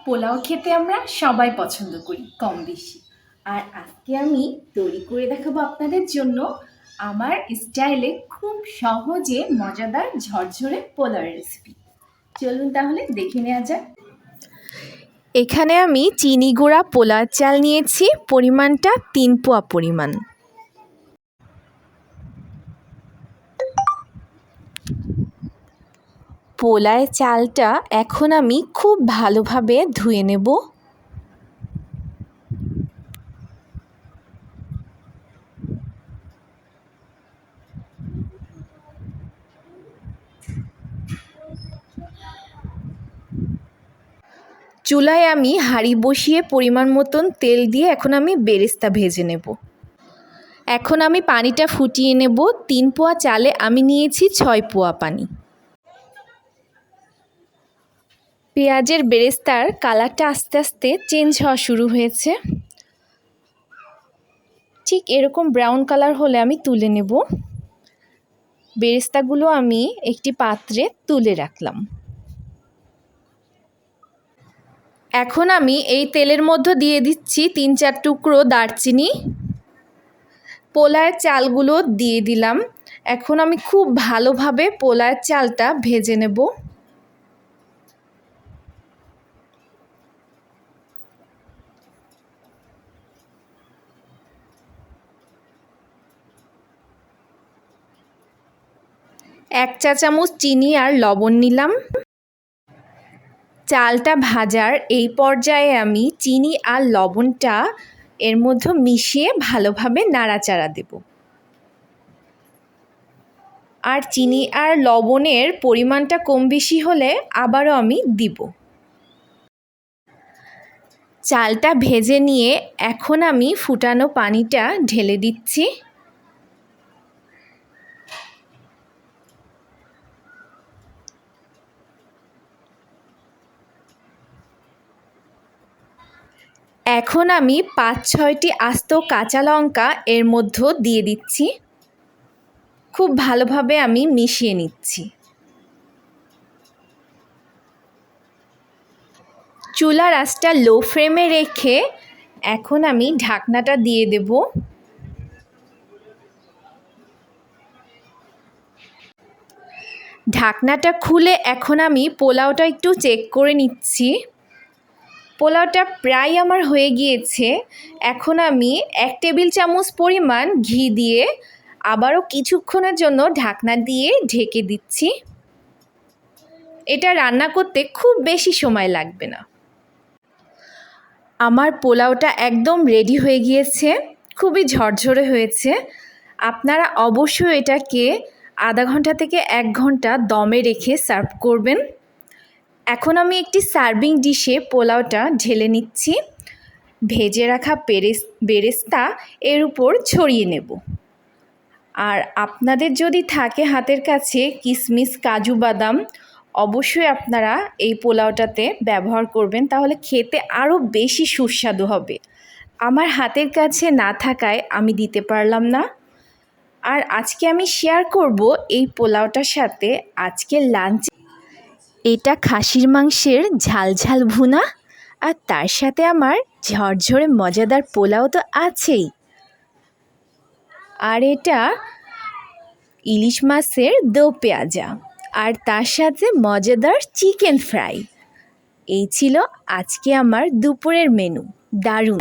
পোলাও খেতে আমরা সবাই পছন্দ করি কম বেশি। আর আজকে আমি তৈরি করে দেখাবো আপনাদের জন্য আমার স্টাইলে খুব সহজে মজাদার ঝরঝরে পোলাও রেসিপি। চলুন তাহলে দেখে নেওয়া যাক। এখানে আমি চিনি গুঁড়া পোলার চাল নিয়েছি, পরিমাণটা 3 পোয়া পরিমাণ। পোলায় চালটা এখন আমি খুব ভালোভাবে ধুয়ে নেব। চুলায় আমি হাঁড়ি বসিয়ে পরিমাণ মতন তেল দিয়ে এখন আমি বেরেস্তা ভেজে নেব। এখন আমি পানিটা ফুটিয়ে নেব। 3 পোয়া চালে আমি নিয়েছি 6 পোয়া পানি। পেঁয়াজের বেরেস্তার কালারটা আস্তে আস্তে চেঞ্জ হওয়া শুরু হয়েছে। ঠিক এরকম ব্রাউন কালার হলে আমি তুলে নেব। বেরেস্তাগুলো আমি একটি পাত্রে তুলে রাখলাম। এখন আমি এই তেলের মধ্যে দিয়ে দিচ্ছি 3-4 টুকরো দারচিনি। পোলার চালগুলো দিয়ে দিলাম। এখন আমি খুব ভালোভাবে পোলার চালটা ভেজে নেব। এক চা চামচ চিনি আর লবণ নিলাম। চালটা ভাজার এই পর্যায়ে আমি চিনি আর লবণটা এর মধ্যে মিশিয়ে ভালোভাবে নাড়াচাড়া দেব। আর চিনি আর লবণের পরিমাণটা কম বেশি হলে আবারও আমি দিব। চালটা ভেজে নিয়ে এখন আমি ফুটানো পানিটা ঢেলে দিচ্ছি। এখন আমি 5-6টি আস্ত কাঁচা লঙ্কা এর মধ্যে দিয়ে দিচ্ছি। খুব ভালোভাবে আমি মিশিয়ে নিচ্ছি। চুলার আঁচটা লো ফ্লেমে রেখে এখন আমি ঢাকনাটা দিয়ে দেব। ঢাকনাটা খুলে এখন আমি পোলাওটা একটু চেক করে নিচ্ছি। পোলাওটা প্রায় আমার হয়ে গিয়েছে। এখন আমি 1 টেবিল চামচ পরিমাণ ঘি দিয়ে আবারও কিছুক্ষণের জন্য ঢাকনা দিয়ে ঢেকে দিচ্ছি। এটা রান্না করতে খুব বেশি সময় লাগবে না। আমার পোলাওটা একদম রেডি হয়ে গিয়েছে, খুবই ঝরঝরে হয়েছে। আপনারা অবশ্যই এটাকে আধা ঘন্টা থেকে 1 ঘন্টা দমে রেখে সার্ভ করবেন। এখন আমি একটি সার্ভিং ডিশে পোলাওটা ঢেলে নিচ্ছি। ভেজে রাখা বেরেস্তা এর উপর ছড়িয়ে নেব। আর আপনাদের যদি থাকে হাতের কাছে কিশমিশ, কাজু বাদাম, অবশ্যই আপনারা এই পোলাওটাতে ব্যবহার করবেন, তাহলে খেতে আরও বেশি সুস্বাদু হবে। আমার হাতের কাছে না থাকায় আমি দিতে পারলাম না। আর আজকে আমি শেয়ার করব এই পোলাওটার সাথে আজকে লাঞ্চে এটা খাসির মাংসের ঝাল ঝাল ভুনা, আর তার সাথে আমার ঝরঝরে মজাদার পোলাও তো আছেই। আর এটা ইলিশ মাছের দো পেঁয়াজা, আর তার সাথে মজাদার চিকেন ফ্রাই। এই ছিল আজকে আমার দুপুরের মেনু। দারুণ।